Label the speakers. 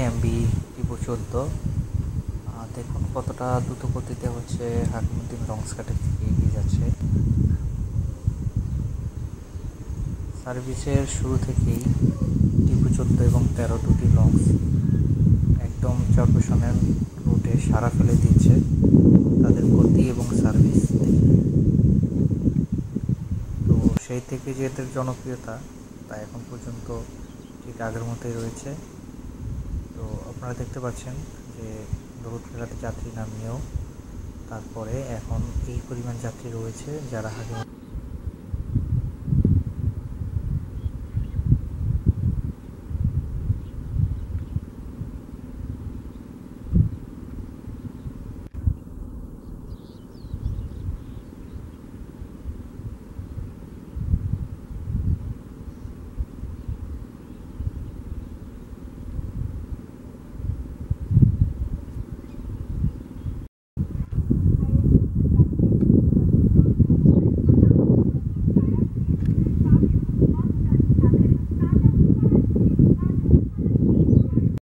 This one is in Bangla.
Speaker 1: এমবি টিপু 14। দেখুন কতটা দ্রুত গতিতে হচ্ছে হাকিমুদ্দিন লঞ্চঘাটের থেকে এগিয়ে যাচ্ছে। সার্ভিসের শুরু থেকেই টিপু 14 এবং 13 দুটি লঞ্চ একদম চরপেশনের রুটে সাড়া ফেলে দিচ্ছে তাদের গতি এবং সার্ভিস দেখে। তো সেই থেকে যে এদের জনপ্রিয়তা তা এখন পর্যন্ত ঠিক আগের মতোই রয়েছে। তো আপনারা দেখতে পাচ্ছেন যে লুহুত যাত্রী নামিয়েও তারপরে এখন এই পরিমাণ যাত্রী রয়েছে যারা হাকিম